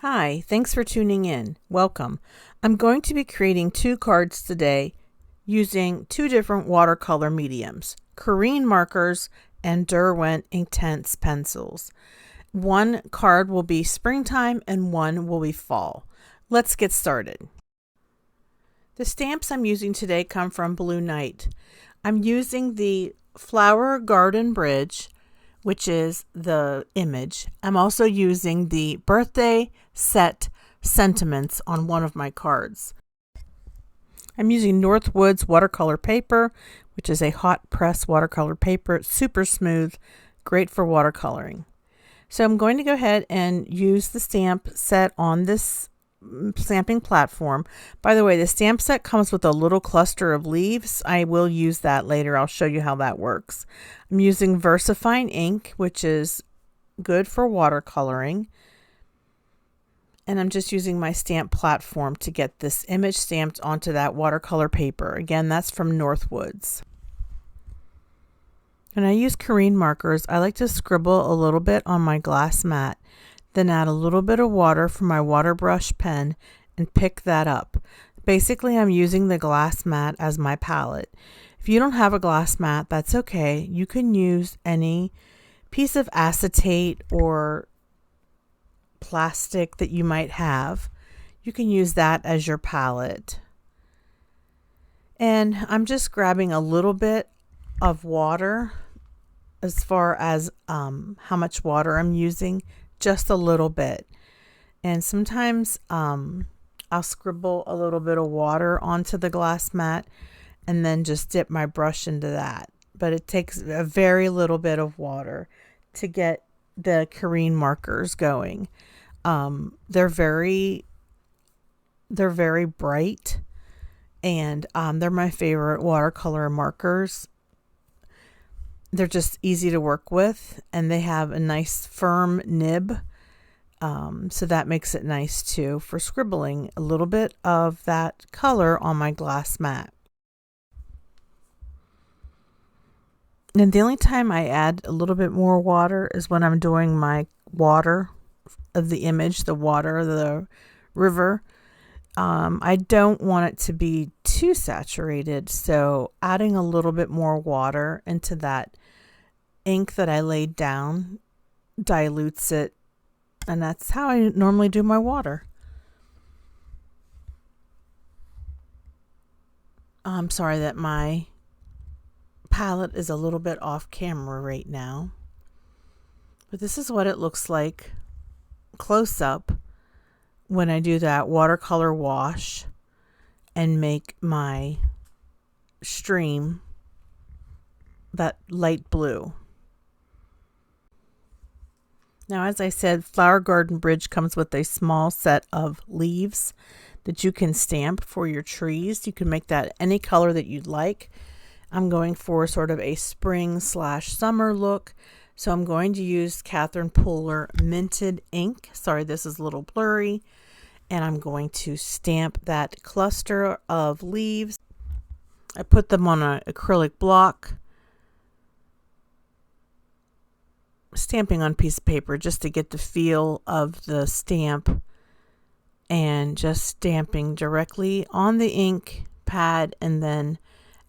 Hi, thanks for tuning in. Welcome. I'm going to be creating 2 cards today using 2 different watercolor mediums, Karin Markers and Derwent Inktense pencils. One card will be springtime and one will be fall. Let's get started. The stamps I'm using today come from Blue Night. I'm using the Flower Garden Bridge, which is the image. I'm also using the birthday set sentiments on one of my cards. I'm using Northwoods watercolor paper, which is a hot press watercolor paper. It's super smooth, great for watercoloring. So I'm going to go ahead and use the stamp set on this stamping platform. By the way, the stamp set comes with a little cluster of leaves. I will use that later. I'll show you how that works. I'm using VersaFine ink, which is good for watercoloring. And I'm just using my stamp platform to get this image stamped onto that watercolor paper. Again, that's from Northwoods. When I use Karin markers, I like to scribble a little bit on my glass mat, then add a little bit of water from my water brush pen and pick that up. Basically, I'm using the glass mat as my palette. If you don't have a glass mat, that's okay. You can use any piece of acetate or plastic that you might have. You can use that as your palette. And I'm just grabbing a little bit of water as far as how much water I'm using, just a little bit. And sometimes I'll scribble a little bit of water onto the glass mat and then just dip my brush into that. But it takes a very little bit of water to get the Karin markers going. They're very bright, and they're my favorite watercolor markers. They're just easy to work with, and they have a nice firm nib, so that makes it nice too for scribbling a little bit of that color on my glass mat. And the only time I add a little bit more water is when I'm doing my water of the image, the water of the river. I don't want it to be too saturated, so adding a little bit more water into that ink that I laid down dilutes it, and that's how I normally do my water. I'm sorry that my palette is a little bit off camera right now, but this is what it looks like close up when I do that watercolor wash and make my stream that light blue. Now, as I said, Flower Garden Bridge comes with a small set of leaves that you can stamp for your trees. You can make that any color that you'd like. I'm going for sort of a spring/summer look. So I'm going to use Karin Markers Minted ink. Sorry, this is a little blurry. And I'm going to stamp that cluster of leaves. I put them on an acrylic block, stamping on a piece of paper just to get the feel of the stamp, and just stamping directly on the ink pad and then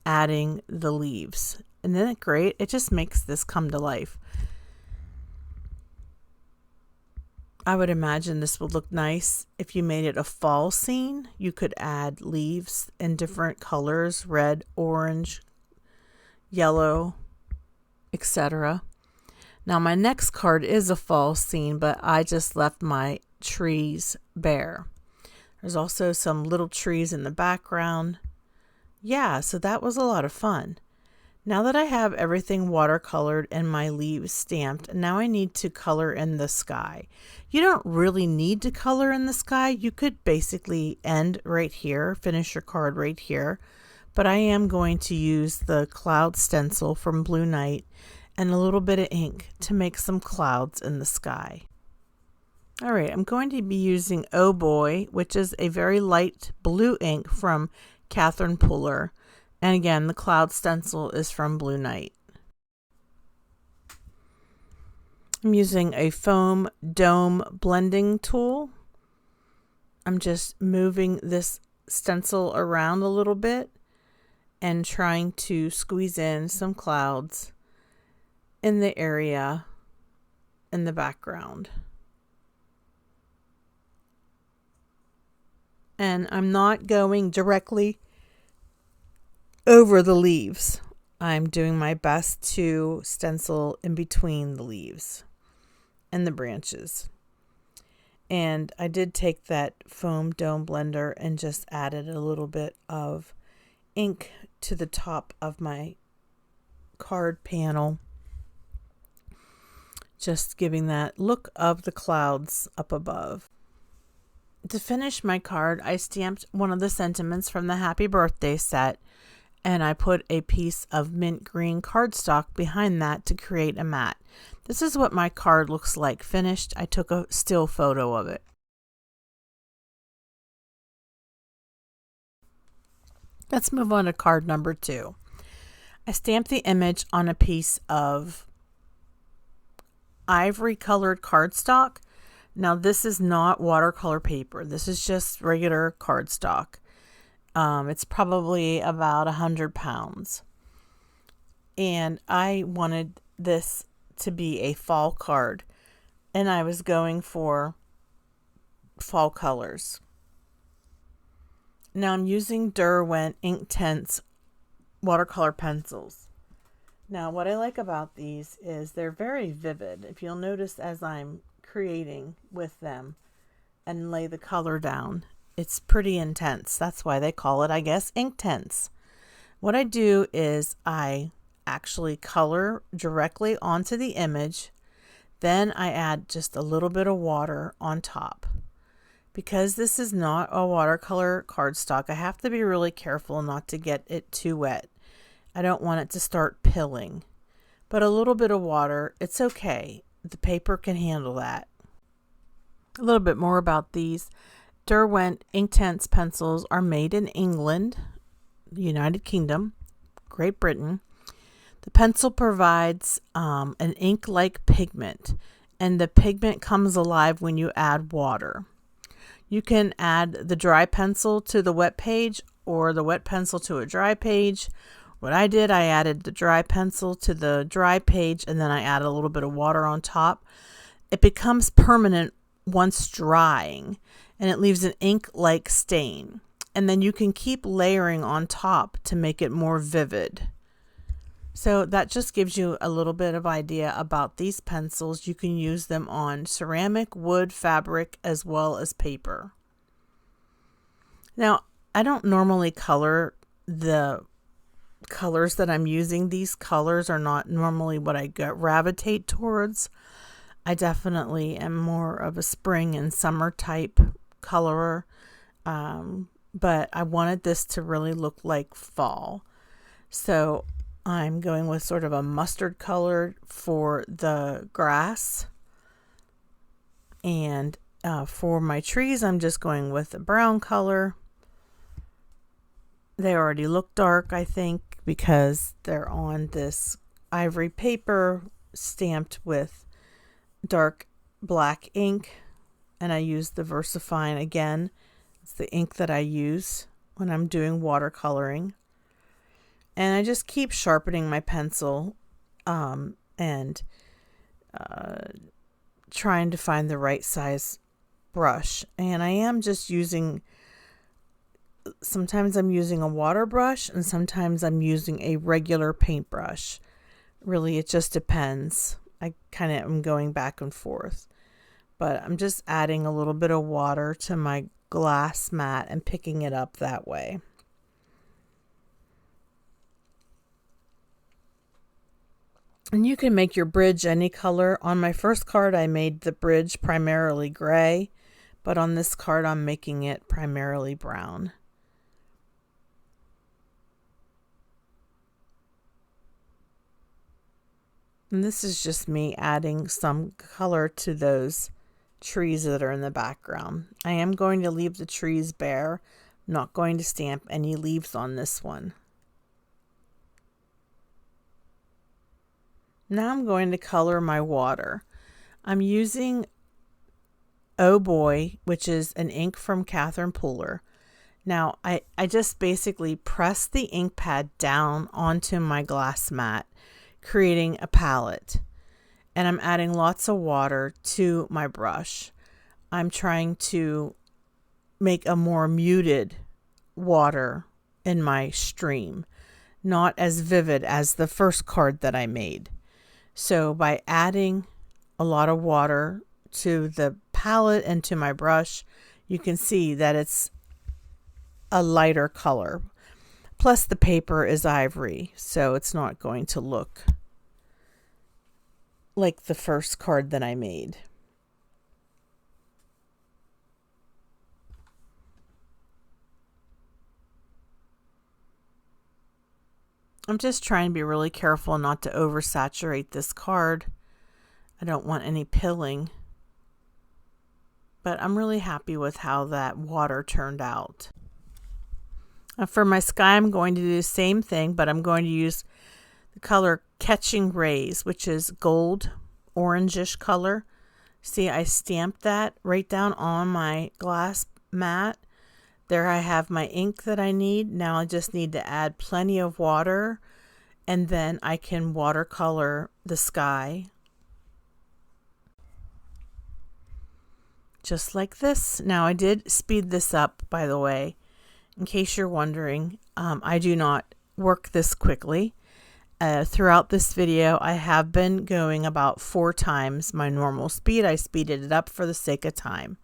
adding the leaves. And isn't it great? It just makes this come to life. I would imagine this would look nice if you made it a fall scene. You could add leaves in different colors, red, orange, yellow, etc. Now my next card is a fall scene, but I just left my trees bare. There's also some little trees in the background. Yeah, so that was a lot of fun. Now that I have everything watercolored and my leaves stamped, now I need to color in the sky. You don't really need to color in the sky. You could basically end right here, finish your card right here. But I am going to use the cloud stencil from Blue Night and a little bit of ink to make some clouds in the sky. All right, I'm going to be using Oh Boy, which is a very light blue ink from Karin Markers. And again, the cloud stencil is from Blue Night. I'm using a foam dome blending tool I'm just moving this stencil around a little bit and trying to squeeze in some clouds in the area in the background. And I'm not going directly over the leaves. I'm doing my best to stencil in between the leaves and the branches. And I did take that foam dome blender and just added a little bit of ink to the top of my card panel, just giving that look of the clouds up above. To finish my card, I stamped one of the sentiments from the Happy Birthday set, and I put a piece of mint green cardstock behind that to create a mat. This is what my card looks like finished. I took a still photo of it. Let's move on to card number 2. I stamped the image on a piece of ivory colored cardstock. Now this is not watercolor paper. This is just regular cardstock. It's probably about 100 pounds. And I wanted this to be a fall card, and I was going for fall colors. Now I'm using Derwent Inktense watercolor pencils. Now what I like about these is they're very vivid. If you'll notice as I'm creating with them and lay the color down, it's pretty intense. That's why they call it, I guess, Inktense. What I do is I actually color directly onto the image, then I add just a little bit of water on top. Because this is not a watercolor cardstock, I have to be really careful not to get it too wet. I don't want it to start pilling. But a little bit of water, it's okay. The paper can handle that. A little bit more about these. Derwent Inktense pencils are made in England, United Kingdom, Great Britain. The pencil provides an ink-like pigment, and the pigment comes alive when you add water. You can add the dry pencil to the wet page or the wet pencil to a dry page. What I did, I added the dry pencil to the dry page, and then I added a little bit of water on top. It becomes permanent once drying, and it leaves an ink-like stain. And then you can keep layering on top to make it more vivid. So that just gives you a little bit of idea about these pencils. You can use them on ceramic, wood, fabric, as well as paper. Now, I don't normally color the colors that I'm using. These colors are not normally what I gravitate towards. I definitely am more of a spring and summer type colorer, but I wanted this to really look like fall. So I'm going with sort of a mustard color for the grass, and for my trees I'm just going with a brown color. They already look dark, I think, because they're on this ivory paper stamped with dark black ink, and I use the VersaFine again. It's the ink that I use when I'm doing watercoloring. And I just keep sharpening my pencil and trying to find the right size brush. And I am just using, sometimes I'm using a water brush and sometimes I'm using a regular paintbrush. Really, it just depends. I kind of am going back and forth. But I'm just adding a little bit of water to my glass mat and picking it up that way. And you can make your bridge any color. On my first card, I made the bridge primarily gray, but on this card, I'm making it primarily brown. And this is just me adding some color to those trees that are in the background. I am going to leave the trees bare. I'm not going to stamp any leaves on this one. Now I'm going to color my water. I'm using Oh Boy, which is an ink from Catherine Pooler. Now, I just basically press the ink pad down onto my glass mat, creating a palette. And I'm adding lots of water to my brush. I'm trying to make a more muted water in my stream, not as vivid as the first card that I made. So by adding a lot of water to the palette and to my brush, you can see that it's a lighter color. Plus the paper is ivory, so it's not going to look like the first card that I made. I'm just trying to be really careful not to oversaturate this card. I don't want any pilling. But I'm really happy with how that water turned out. For my sky, I'm going to do the same thing, but I'm going to use the color Catching Rays, which is gold, orangish color. See, I stamped that right down on my glass mat. There I have my ink that I need. Now I just need to add plenty of water, and then I can watercolor the sky. Just like this. Now I did speed this up, by the way, in case you're wondering. I do not work this quickly. Throughout this video, I have been going about 4 times my normal speed. I speeded it up for the sake of time.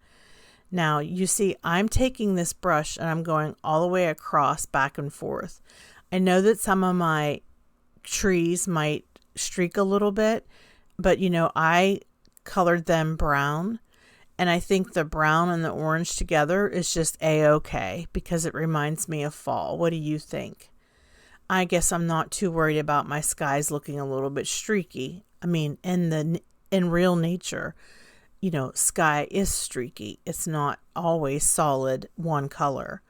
Now you see I'm taking this brush and I'm going all the way across, back and forth. I know that some of my trees might streak a little bit, but you know, I colored them brown. And I think the brown and the orange together is just a-okay because it reminds me of fall. What do you think? I guess I'm not too worried about my skies looking a little bit streaky. I mean, in real nature, you know, sky is streaky. It's not always solid one color.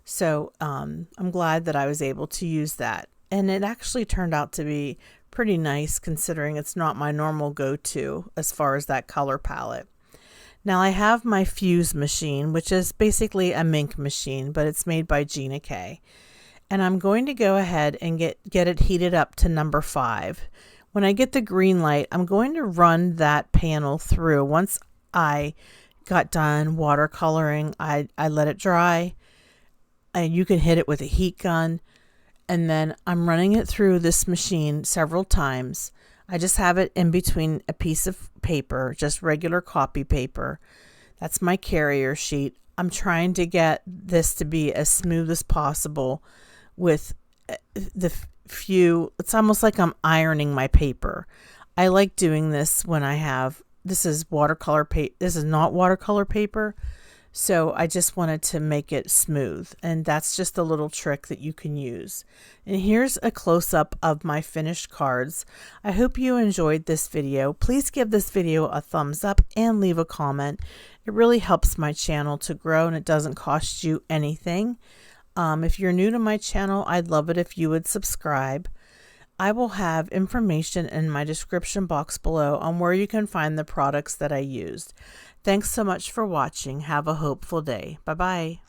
So I'm glad that I was able to use that. And it actually turned out to be pretty nice considering it's not my normal go-to as far as that color palette. Now I have my Fuse machine, which is basically a Mink machine, but it's made by Gina K. And I'm going to go ahead and get it heated up to number 5. When I get the green light, I'm going to run that panel through. Once I got done watercoloring, I let it dry. And you can hit it with a heat gun. And then I'm running it through this machine several times. I just have it in between a piece of paper, just regular copy paper. That's my carrier sheet. I'm trying to get this to be as smooth as possible with the few, it's almost like I'm ironing my paper. I like doing this when I have, this is watercolor paper, this is not watercolor paper. So I just wanted to make it smooth, and that's just a little trick that you can use. And here's a close-up of my finished cards. I hope you enjoyed this video. Please give this video a thumbs up and leave a comment. It really helps my channel to grow, and it doesn't cost you anything. If you're new to my channel, I'd love it if you would subscribe. I will have information in my description box below on where you can find the products that I used. Thanks so much for watching. Have a hopeful day. Bye-bye.